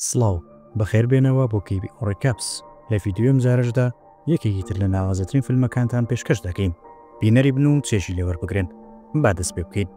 سڵاو بەخێر بێنەوە بۆ کیبی ڕێکاپس لە ڤیددیۆم جارەشدا یەکێکی تر لە ناوازەترین فیلمەکانتان پێشکەش دەکەین. بینەری بن و چێژی لێوەربگرن با دەست پێ بکەین.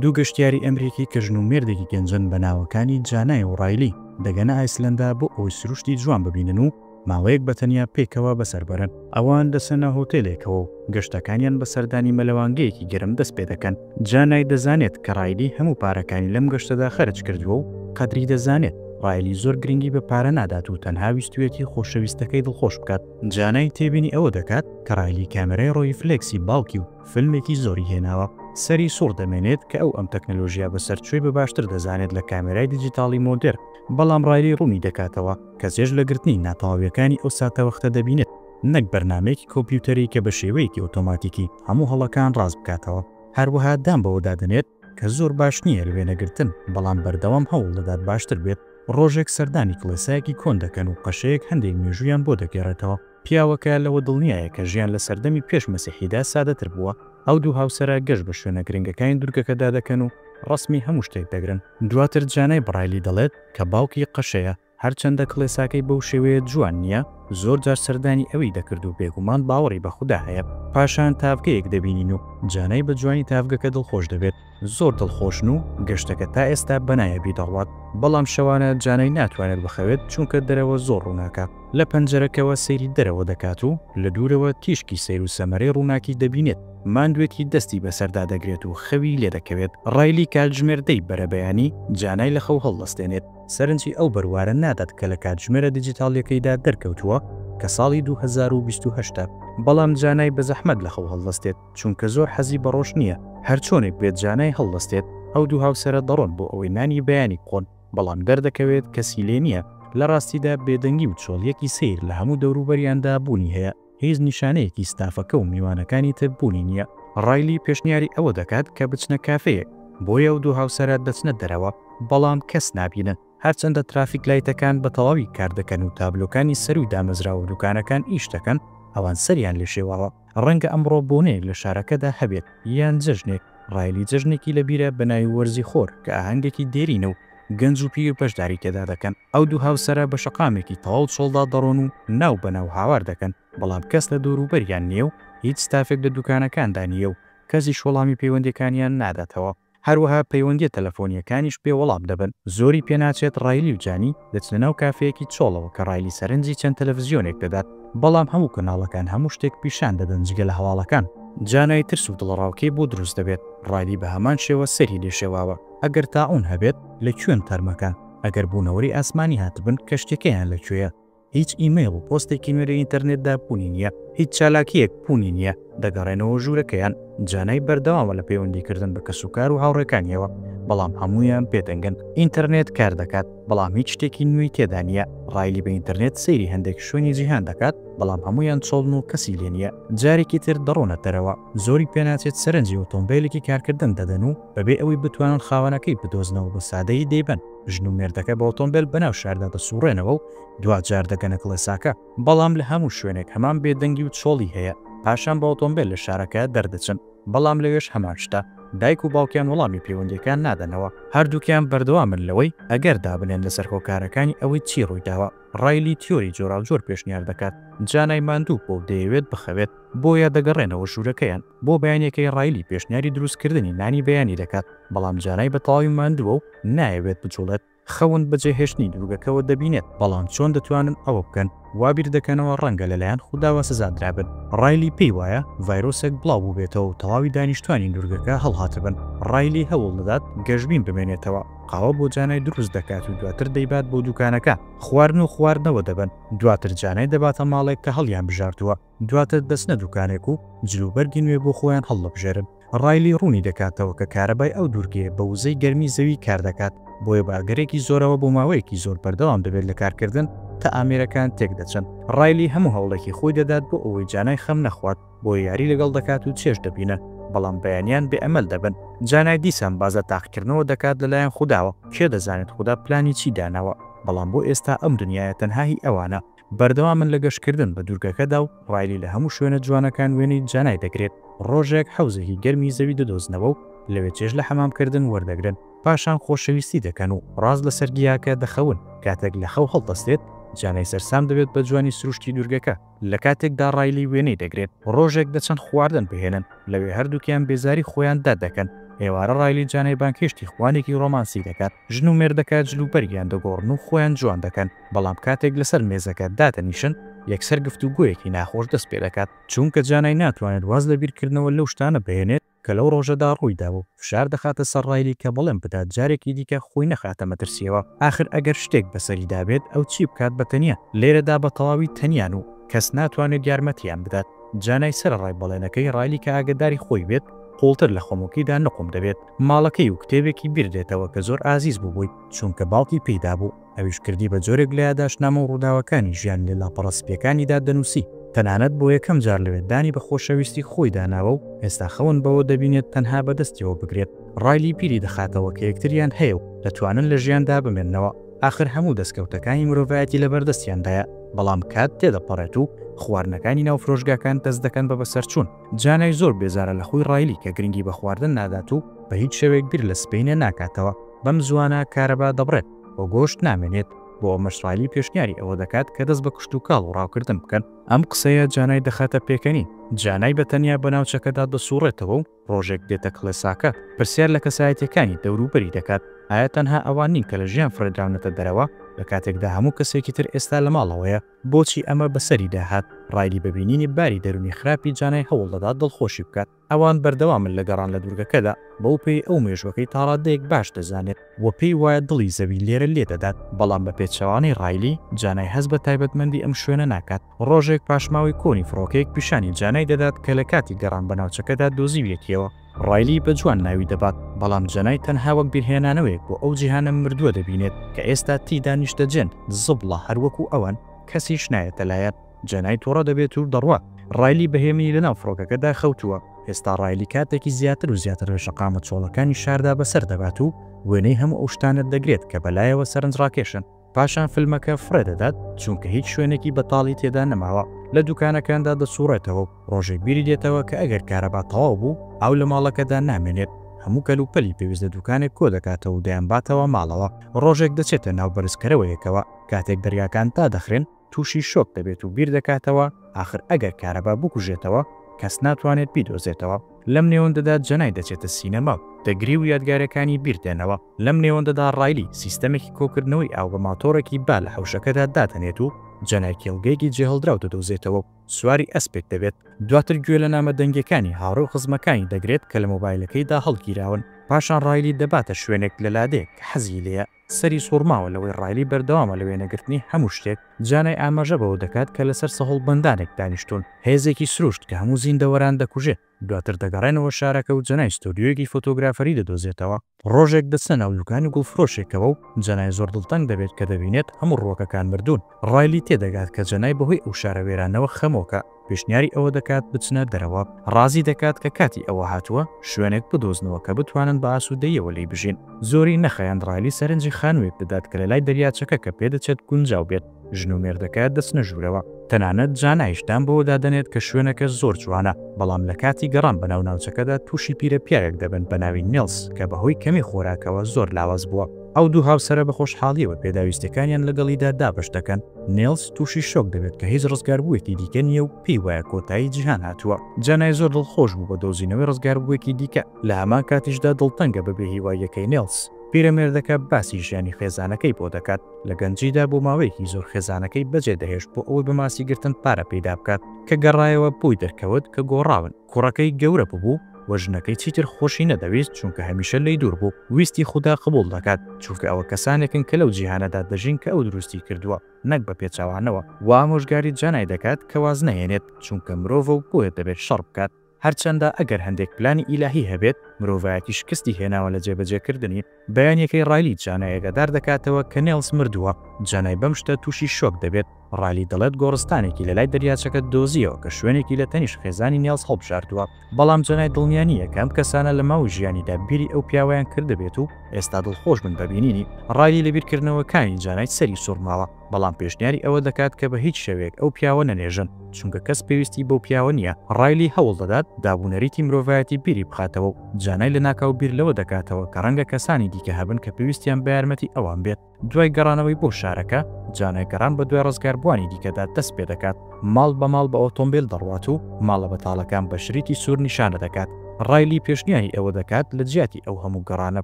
دوو گەشتیاری ئەمریکی کە ژن و مێردێکی گەنجن بە ناوەکانی جانای و ڕایلی دەگەنە ئایسلەندا بۆ ئەوی سروشتی جوان ببینن و ماوەیەک بەتەنیا پێکەوە بەسەربەرن. ئەوان دەسەنە هۆتێلێکەوە و گەشتەکانیان بە سەردانی مەلەوانگەیەکی گەرم دەست پێ دەکەن. جانای دەزانێت کە ڕایلی هەموو پارەکانی لەم گەشتەدا خەرج کردووە و قەدری دەزانێت ڕایلی زۆر گرنگی بە پارە نادات و تەنها ویستوێتی خۆشەویستەکەی دڵخۆش بکات. جانای تێبینی ئەوە دەکات کە ڕایلی کامێرای ڕۆی فلێکسی باوکی و فیلمێکی زۆری هێناوە. سەری سوڕ دەمێنێت کە ئەو ئەم تەکنەلۆژیا بەسەرچووی بە باشتر دەزانێت لە کامێرای دیجیتاڵی مۆدێر، بەڵام ڕایلی ڕوونی دەکاتەوە کە چێژ لە گرتنی ناتەواویەکانی ئەو ساتەوەختە دەبینێت، نەک بەرنامەیەکی کۆمپیوتەری کە بە شێوەیەکی ئۆتۆماتیکی هەموو هەڵەکان ڕاست بکاتەوە. هەروەها دام بەوە دادنێت کە زۆر باش نییە لەوێنەگرتن، بەڵام بەردەوام هەوڵ دەدات باشتر بێت. ڕۆژێک سەردانی کڵێسایەکی کۆن دەکەن و قەشەیەک هەندێک مێژویان بۆ دەگێڕێتەوە. پیاوەکە لەوە دڵنیایە کە ژیان لە سەردەمی پێش مەسیحیدا سادەتر بووە. ئەو دوو هاوسەرە گەشت بە شوێنە گرنگەکانی دوورگەکەدا دەکەن و ڕسمی هەموو شتێک دەگرن. دواتر جانای بڕایلی دەڵێت کە باوکی قەشەیە، هەرچەندە کڵێساکەی بەو شێوەیە جوان نییە، زۆر جار سەردانی ئەوی دەکرد و بێگومان باوەڕی بەخودا هەیە. پاشان تاڤگەیەک دەبینین و جانای بە جوانی تاڤگەکە دڵخۆش دەبێت. زۆر دڵخۆشن و گەشتەکە تا ئێستا بەنایە بیدەڕوات، بەڵام شەوانە جانای ناتوانێت بخەوێت چونکە دەرەوە زۆر ڕووناکە. لە پەنجەرەکەوە سەیری دەرەوە دەکات و لە دوورەوە تیشکی سەیر و سەمەرەی ڕووناکی دەبینێت. ماندوێکی دەستی بەسەردا دەگرێت و خەوی لێ دەکەوێت. ڕایلی کاتژمێردەی بەرەبەیانی جانای لە خەو هەڵدەستێنێت. سەرنجی ئەو بەروارە نادات کە لە کاتژمێرە دیجیتاڵیەکەیدا دەرکەوتووە کە ساڵی 2028، بەڵام جانای بە زەحمەت لە خەو هەڵدەستێت چونکە زۆر حەزی بە ڕۆژ نییە. هەرچۆنێک بێت جانای هەڵدەستێت. ئەو دوو هاوسەرە دەڕۆن بۆ ئەوەی نانی بەیانی بخۆن، بەڵام دەردەکەوێت کەسی لێ نییە. لە ڕاستیدا بێدەنگی و چۆڵیەکی سیر لە هەموو دەوروبەریاندا بوونی هەیە، هیچ نیشانەیەکی ستافەکە و میوانەکانی تر بوونی نییە. ڕایلی پێشنیاری ئەوە دەکات کە بچنە کافەیەک، بۆیە ئەو دوو هاوسەرە دەچنە دەرەوە، بەڵام کەس نابینن. هەرچەندە ترافیک لایتەکان بە تەواوی کار دەکەن و تابلۆکانی سەر و دامەزراوە و دوکانەکان ئیش دەکەن، ئەوان سەریان لێ شێواوە. ڕەنگە ئەمڕۆ بۆنەیەک لە شارەکەدا هەبێت یان جەژنێک. ڕایلی جەژنێکی لەبیرە بە ناوی وەرزی خۆر کە ئاهەنگێکی دێرینە و گەنج و پیر پەشداری تێدا دەکەن. ئەو دوو هاوسەرە بە شەقامێکی تەواو چۆڵدا دەڕۆن و ناو بەناو هاوار دەکەن، بەڵام کەس لە دەوروبەریان نییە و هیچ ستافێک لە دوکانەکاندا نییە و کەسی شۆڵامی پەیوەندیەکانیان ناداتەوە. هەروەها پەیوەندیە تەلەفۆنیەکانیش پێ وەڵام دەبن. زۆری پێناچێت ڕایلی و جانی دەچنە ناو کافەیەکی چۆڵەوە کە ڕایلی سەرنجی چەند تەلەڤیزیۆنێک دەدات، بەڵام هەموو کەناڵەکان هەموو شتێک پیشان دەدەن جگە لە هەواڵەکان. جانای ترس و دڵڕاوکەی بۆ دروست دەبێت. ڕایلی بە هەمان شێوە سەری لێشێواوە. ئەگەر تاعون هەبێت لەکوێن تەرمەکان، ئەگەر بوونەوەری ئاسمانی هاتبن کە شتێکەیان لەکوێیە. هیچ ئیمەیل و پۆستێکی نوێرە ئینتەرنێتدا بوونی نییە، هیچ چالاکیەک بوونی نییە. دەگەڕێنەوە ژوورەکەیان. جانای بەردەوامە لە پەیوەندیکردن بە کەسوکار و هاوڕێکانیەوە، بەڵام هەموویان پێدەنگن. ئینتەرنێت کار دەکات، بەڵام هیچ شتێکی نوێی تێدا نییە. ڕایلی بە ئینتەرنێت سەیری هەندێک شوێنی جیهان دەکات، بەڵام هەموویان چۆڵن و کەسی لێ نییە. جارێکی تر دەڕۆنە دەرەوە. زۆری پێناچێت سەرنجی ئۆتۆمبیلێکی کارکردن دەدەن و بەبێ ئەوەی بتوانن خاوەنەکەی بدۆزنەوە بە سادەیی دەیبن. ژن و مێردەکە بە ئۆتۆمبیل بەناو شاردا دەسوڕێنەوە و دوجار دەگەنە کڵێساکە، بەڵام لە هەموو شوێنێک هەمان بێدەنگی و چۆڵی هەیە. پاشان بە ئۆتۆمبیل لە شارەکە دەردەچن، بەڵام لەوێش هەمان شتە. دایک و باوکیان وەڵامی پەیوەندیەکان نادەنەوە. هەردووکیان بەردەوامن لەوەی ئەگەر دابنێن لەسەر هۆکارەکانی ئەوەی چی ڕوویداوە. ڕایلی تیۆری جۆراوجۆر پێشنیار دەکات. جانای ماندوو بۆ دەیەوێت بخەوێت، بۆیە دەگەڕێنەوە ژوورەکەیان. بۆ بەیانیەکەی ڕایلی پێشنیاری دروستکردنی نانی بەیانی دەکات، بەڵام جانای بە تەواوی ماندووە و نایەوێت بچوڵێت. خەون بەجێهێشتنی دوورگەکەوە دەبینێت، بەڵام چۆن دەتوانن ئەوە بکەن؟ وابیر دەکەنەوە ڕەنگە لەلایەن خودداوە سزادرابن. ڕایلی پێی وایە ڤایرۆسێک بڵاو بوو بێتەوە و تەواوی دانیشتوانی دوورگەکە هەڵهاتبن. ڕایلی هەوڵ دەدات گەشتبین بمێنێتەوە. قاوە بۆ جانای دروست دەکات و دواتر دەیبات بۆ دوکانەکە. خواردن و خواردنەوە دەبن. دواتر جانای دەباتە ماڵێک کە هەڵیان بژاردووە. دواتر دەچنە دوکانێک و جلوبەرگی نوێ بۆ خۆیان هەڵدەبژێرن. ڕایلی ڕوونی دەکاتەوە کە کارەبای ئەو دوورگەیە بە وزەی گەرمی زەوی کار دەکات، بۆیە باگەرێکی زۆرەوە بۆ ماوەیەکی زۆر بەردەوام دەبێت لە کارکردن تا ئامێرەکان تێک دەچن. ڕایلی هەموو هەوڵێکی خۆی دەدات بۆ ئەوەی جانای خەم نەخوات، بۆ یاری لەگەڵ دەکات و چێژ دەبینە، بەڵام بەیانیان بێئەمەل دەبن. جانای دیسان بازە تاقیکردنەوە دەکات لەلایەن خودداوە. کێ دەزانێت خوددا پلانی چی داناوە، بەڵام بۆ ئێستا ئەم دنیایە تەنهایی ئەوانە. بەردەوامن لە گەشتکردن بە دوورگەکەدا و ڕایلی لە هەموو شوێنە جوانەکان وێنەی جانای دەگرێت. ڕۆژێک حەوزێکی گەرمی زەوی دەدۆزنەوە و لەوێ چێژ لە حەمامکردن وەردەگرن. پاشان خۆشەویستی دەکەن و ڕاز لە سەرگیاکە دەخەون کاتێک لە خەو هەڵدەستێت جانای سەرسام دەبێت بە جوانی سروشتی دوورگەکە لە کاتێکدا ڕایلی وێنەی دەگرێت ڕۆژێک دەچەند خواردن بهێنن لەوێ هەردووکیان بێزاری خۆیان دادەکەن ئێوارە ڕایلی جانای بانکێشتی خوانێکی ڕۆمانسی دەکات ژن و مێردەکە جلوبەرگیان دەگۆڕن و خۆیان جوان دەکەن بەڵام کاتێک لەسەر مێزەکە دادەنیشن یەکسەر گفتوگویەکی ناخۆش دەست پێ دەکات چونکە جانای ناتوانێت واز لە بیرکردنەوە لەو شتانە بهێنێت کە لەو ڕۆژەدا ڕوویدا بوو فشار دەخاتە سەر ڕایلی کە بەڵێم بدات جارێکی دیکە خۆی نەخاتە مەترسیەوە آخر ئەگەر شتێک بەسەری دابێت ئەو چی بکات بەتەنیا لێرەدا بە تەواوی تەنیان و کەس ناتوانێت یارمەتیان بدات جانای سەر ڕای بەڵێنەکەی ڕایلی کە ئاگداری خۆی بێت قوڵتر لە خۆمۆکیدا نقم دەبێت ماڵەکەی و کتێبێکی بیردێتەوە کە زۆر ئازیز بووبووی چونکە باڵکی پێیدا بوو ئەویش کردی بە جۆرێک لە یاداشتنامە و ڕووداوەکانی ژیان لە لاپەڕەسپیەکانیدا دەنووسی تەنانەت بۆ یەکەم جار لەوێدانی بە خۆشەویستی خۆی داناوە و ئێستا خەون بەوە دەبینێت تەنها بەدەستیەوە بگرێت ڕایلی پیری دەخاتەوە کە یەکتریان هەیە و دەتوانن لە ژیاندا بمێننەوە آخر هەموو دەستکەوتەکانی مرۆڤایەتی لە بەردەستیاندایە بەڵام کات تێدەپەڕێت و خواردنەکانی ناو فرۆشگاکان دەست دەکەن بە بەسەرچوون جانای زۆر بێزارە لە خۆی ڕایلی کە گرنگی بە خواردن نادات و بە هیچ شێوێک بیر لە سبەینە ناکاتەوە بەم زوانە کارەبا دەبڕێت بۆ گۆشت نامێنێت بۆ مەشڕایلی پێشنیاری ئەوە دەکات کە دەست بە کشت و کاڵ و ڕاوکردن بکەن ئەم قسەیە جانای دەخاتە پێکەنی جانای بەتەنیا بە ناوچەکەدا دەسوڕێتەوە و ڕۆژێک دێتە کڵێساکە پرسیار لە کەسایەتیەکانی دەوروبەری دەکات ئایا تەنها ئەوان نین کە لە ژیان فرەدراونەتە دەرەوە لە کاتێکدا هەموو کەسێکی تر ئێستا لە ماڵەوەیە بۆچی ئەمە بەسەری داهات ڕایلی ببینینی باری دەرونی خراپی جانای هەوڵ دەدات دڵخۆشی بکات ئەوان بەردەوامن لە گەڕان لە دوورگەکەدا بەو پێی ئەو مێژوەکەی تاڕادەیەک باش دەزانێت وە پێی وایە دڵی زەوی لێرە لێ دەدات بەڵام بە پێچەوانەی ڕایلی جانای هەز بە تایبەتمەندی ئەم شوێنە ناکات ڕۆژێک پاشماوی کۆنی فڕۆکەیەک پیشانی جانای دەدات کە لە کاتی گەڕان بە ناوچەکەدا دۆزیویەکیەوە ڕایلی بە جوان ناوی دەبات بەڵام جانای تەنها وەک بیرهێنانەوەیەک بۆ ئەو جیهانە مردووە دەبینێت کە ئێستا تیدا نیشتەجێن زبڵە هەروەکو ئەوان کەسیش نایەتە لایەت جانای تۆڕە دەبێت و دەڕوە ڕایلی بەهێمنی لە ناو فڕۆکەکەدا خەوتووە ئێستا ڕایلی کاتێکی زیاتر و زیاتر لە شەقامە چۆڵەکانی شاردا بەسەر دەبات و وێنەی هەموو ئەو شتانت دەگرێت کە بەلایەوە سەرنجڕاکێشن پاشان فیلمەکە فرێدەدات چونکە هیچ شوێنێکی بەتاڵی تێدا نەماوە لە دوکانەکاندا دەسوڕێتەوە ڕۆژێک بیری دێتەوە کە ئەگەر کارەبا تەواو بوو ئەو لە ماڵەکەدا نامێنێت هەموو کەلوپەلی پێویستە دوکانێک کۆ دەکاتەوە و دەیانباتەوە ماڵەوە ڕۆژێک دەچێتە ناو بەرزکەرەوەیەکەوە کاتێک دەریاکان تا دەخرێن تووشی شۆک دەبێت و بیر دەکاتەوە آخر ئەگەر کارەبا بکوژێتەوە کەس ناتوانێت بیدۆزێتەوە لەم نێوەندەدا جەنای دەچێتە سینەما دەگری و یادگارەکانی بیردێنەوە لەم نێوەندەدا ڕایلی سیستەمێکی کۆکردنەوەی ئاو بە ماتۆڕێکی با لە حوشەکەدا داتەنێت و جەنای کێڵگەیەکی جێهەڵدراو دەدۆزێتەوە سواری ئەسپێک دەبێت دواتر گوێ لە نامە دەنگەکانی هاوڕێ و خزمەکانی دەگرێت کە لە مۆبایلەکەیدا هەڵگیراون پاشان ڕایلی دەباتە شوێنێک لە لادێک کە حەزی لێیە سەری سوورماوە لەوەی ڕایلی بەردەوامە لە وێنەگرتنی هەموو شتێک جانای ئاماژە بەوە دەکات کە لەسەر سەهۆڵ بەندانێک دانیشتون هێزێکی سروشت کە هەموو زیندەوەران دەکوژێت دواتر دەگەڕێنەوە شارەکە و جەنای ستۆدیۆیەکی فۆتۆگرافەری دەدۆزێتەوە ڕۆژێک دەچنە ناو دوکانی گوڵفرۆشێکەوە و جەنای زۆر دڵتەنگ دەبێت کە دەبینێت هەموو ڕۆکەکان مردوون ڕایلی تێدەگات کە جەنای بەهۆی ئەو شارە وێرانەوە خەمۆکە پێشنیاری ئەوە دەکات بچنە دەرەوە ڕازی دەکات کە کاتی ئەوە هاتووە شوێنێک بدۆزنەوە کە بتوانن بە ئاسوودەیەوە لی بژین زۆری نەخەیان ڕایلی سەرنجی خانوێک دەدات کە لە لای دەریاچەکە کە پێدەچێت گونجاو بێت ژن و مێردەکە دەچنە ژوورەوە تەنانەت جانایشتان بەوە دادەنێت کە شوێنەکە زۆر جوانە بەڵام لە کاتی گەڕان بە ناوناوچەکەدا تووشی پیرە پیاوێک دەبن بە ناوی نیلس کە بەهۆی کەمی خۆراکەوە زۆر لاواز بووە ئەو دوو هاوسەرە بە خۆشحاڵیەوە پێداویستەکانیان لەگەڵیدا دابش دەکەن نیلس تووشی شۆک دەبێت کە هیچ ڕزگاربوویەکی دیکە نییە و پێی وایە کۆتایی جیهان هاتووە جانای زۆر دڵخۆش بوو بە دۆزینەوەی ڕزگاربوویەکی دیکە لە هەمان کاتیشدا دڵتەنگە بەبێ هیواییەکەی نیلس پیرەمێردەکە باسی ژیانی خێزانەکەی بۆ دەکات لە گەنجیدا بۆ ماوەیەکی زۆر خێزانەکەی بەجێ دەهێشت بۆ ئەوەی بە ماسی گرتن پارە پەیدا بکات کە گەڕایەوە بۆی دەرکەوت کە گۆڕاون کوڕەکەی گەورە بوو وەژنەکەی چیتر خۆشی نەدەویست چونکە هەمیشە لی دوور بوو ویستی خوددا قبول دەکات چونکە ئەوە کەسانێکن کە لەو جیهانەدا دەژین کە ئەو دروستی کردووە نەک بە پێچاوانەوە وا ئامۆژگاری جانای دەکات کە واز نەهێنێت چونکە مرۆڤ و بۆیە دەبێت شەڕ بکات هەرچەندە ئەگەر هەندێک پلانی ئیلاهی هەبێت مرۆڤایەتی شکستی هێناوە لە جێبەجێکردنی بەیانیەکەی ڕایلی جانای ئەگەدار دەکاتەوە کە نیلس مردووە جانای بەم شتە تووشی شۆک دەبێت ڕایلی دەڵێت گۆڕستانێکی لە لای دەریاچەکە دۆزیەوە کە شوێنێکی لە تەنیش خێزانی نیلس هەڵبژاردووە بەڵام جانای دڵنیانیە کە ئەم کەسانە لە ماوەی ژیانیدا بیری ئەو پیاوەیان کردبێت و ئێستا دڵخۆش بن بەبینینی ڕایلی لە بیرکردنەوەکانی جانای سەری سوورماوە بەڵام پێشنیاری ئەوە دەکات کە بە هیچ شێوەیەک ئەو پیاوە نەنێژن چونکە کەس پێویستی بۆ پیاوە نییە ڕایلی هەوڵ دەدات دابوونەریتی مرۆڤایەتی بیری بخاتەوە و جانای لە ناکاو بیر لەوە دەکاتەوە کە ڕەنگە کەسانی دیکە هەبن کە پێویستیان بە یارمەتی ئەوان بێت. دوای گەڕانەوەی بۆ شارەکە جانای گەڕان بە دوای ڕزگاربووانی دیکەدا دەست پێ دەکات. ماڵ بە ماڵ بە ئۆتۆمبیل دەڕوات و ماڵە بەتاڵەکان بە شریتی سوور نیشانە دەکات. ڕایلی پێشنیایی ئەوە دەکات لە جیاتی ئەو هەموو گەڕانە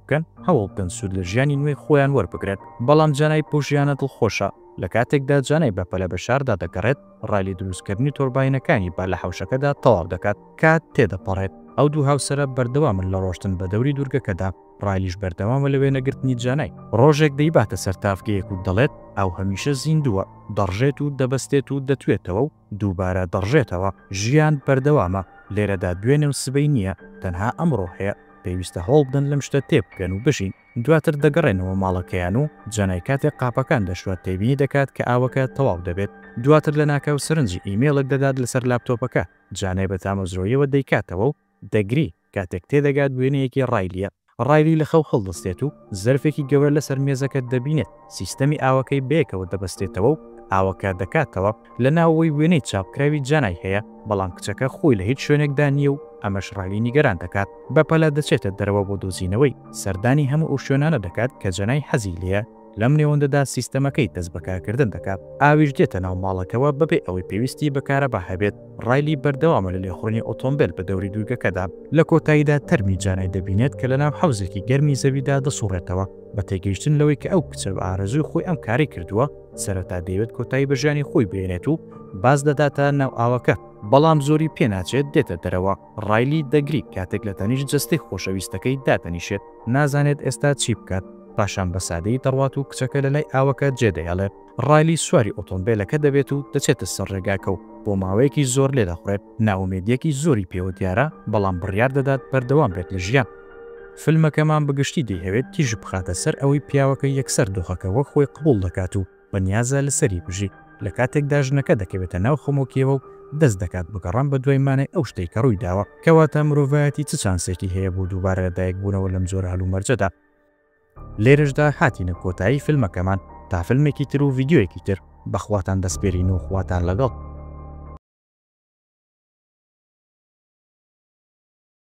بکەن هەوڵ بکەن سوود لە ژیانی نوێی خۆیان وەربگرێت. بەڵام جانای پۆژیانە دڵخۆشە. لە کاتێکدا جانای بەپەلە بە شاردا دەگەڕێت ڕایلی دروستکردنی تۆرباینەکانی با لە حەوشەکەدا تەواو دەکات. کات تێدەپەڕێت. ئەو دوو هاوسەرە بەردەوامن لە ڕۆشتن بە دەوری دوورگەکەدا. ڕایلیش بەردەوامە لە وێنەگرتنی جانای. ڕۆژێک دەیباتە سەر تافگەیەک و دەڵێت ئەو هەمیشە زیندووە، دەڕژێت و دەبەستێت و دەتوێتەوە و دووبارە دەڕژێتەوە. ژیان بەردەوامە، لێرەدا دوێنێ و سبەی نییە، تەنها ئەمڕۆ هەیە. پێویستە هەوڵ بدەن لەم شتە تێبکەن و بژین. دواتر دەگەڕێنەوە ماڵەکەیان و جانای کاتێک قاپەکان دەشوات تێبینی دەکات کە ئاوەکە تەواو دەبێت. دواتر لە ناکاو سەرنجی ئیمێڵێک دەدات لەسەر لاپتۆپەکە. جانای بە تامەزرۆیەوە دەیکاتەوە و دەگری کاتێک تێدەگات وێنەیەکی ڕایلیە. ڕایلی لە خەو هەڵدەستێت و زەرفێکی گەورە لەسەر مێزەکە دەبینێت. سیستەمی ئاوەکەی بەیەکەوە دەبەستێتەوە و ئاوەکە دەکاتەوە. لە ناوەوەی وێنەی چاپکراوی جانای هەیە، بەڵام کچەکە خۆی لە هیچ شوێنێکدا نییە و ئەمەش ڕایلی نیگەران دەکات. بەپەلا دەچێتە دەرەوە بۆ دۆزینەوەی. سەردانی هەموو ئەو شوێنانە دەکات کە جانای حەزی لێیە. لەم نێوەندەدا سیستەمەکەی دەست بەکارکردن دەکات. ئاویش دێتە ناو ماڵەکەوە بەبێ ئەوەی پێویستی بەکارە بە هەبێت. ڕایلی بەردەوامە لە لێخوڕنی ئۆتۆمبیل بە دەوری دوورگەکەدا. لە کۆتاییدا تەرمی جانای دەبینێت کە لە ناو حەوزێکی گەرمی زەویدا دەسوڕێتەوە. بە تێگەیشتن لەوەی کە ئەو کچە بە ئارەزووی خۆی ئەم کاری کردووە، سەرەتا دەیەوێت کۆتایی بە ژیانی خۆی بێنێت و باز دەداتە ناو ئاوەکە. بەڵام زۆری پێناچێت دێتە دەرەوە. ڕایلی دەگری کاتێک لە تەنیش جەستەی خۆشەویستەکەی داتەنیشێت. نازانێت ئێستا چی بکات. پاشان بە سادەی دەڕوات و کچەکە لە لای ئاوەکە جێدەیەڵێ. ڕایلی سواری ئۆتۆمبیلەکە دەبێت و دەچێتە سەر ڕێگاکە و بۆ ماوەیەکی زۆر لێدەخڕێت. ناومێدیەکی زۆری پێوە دیارە، بەڵام بڕیار دەدات بەردەوام بێت لە ژیان. فیلمەکەمان بەگشتی دەیەوێت تیژ بخاتە سەر ئەوەی پیاوەکە یەکسەر دۆخەکەوە خۆی قبول دەکات و بەنیازە لەسەری بژی. لە کاتێکدا ژنەکە دەکەوێتە ناو خۆمۆکیەوە و دەست دەکات بگەڕان بە دوایمانەی ئەو شتەی کە ڕووی داوە. کەواتە مرۆڤایەتی چ چانسێکی هەیە بۆ دووبارە لەدایک بوونەوە لەم جۆرە هەلومەرجەدا. لێرەشدا هاتینە کۆتایی فیلمەکەمان تا فیلمێکی تر و ڤیدیۆیەکی تر. بەخواتان دەسپێرین و خواتان لەگەڵ.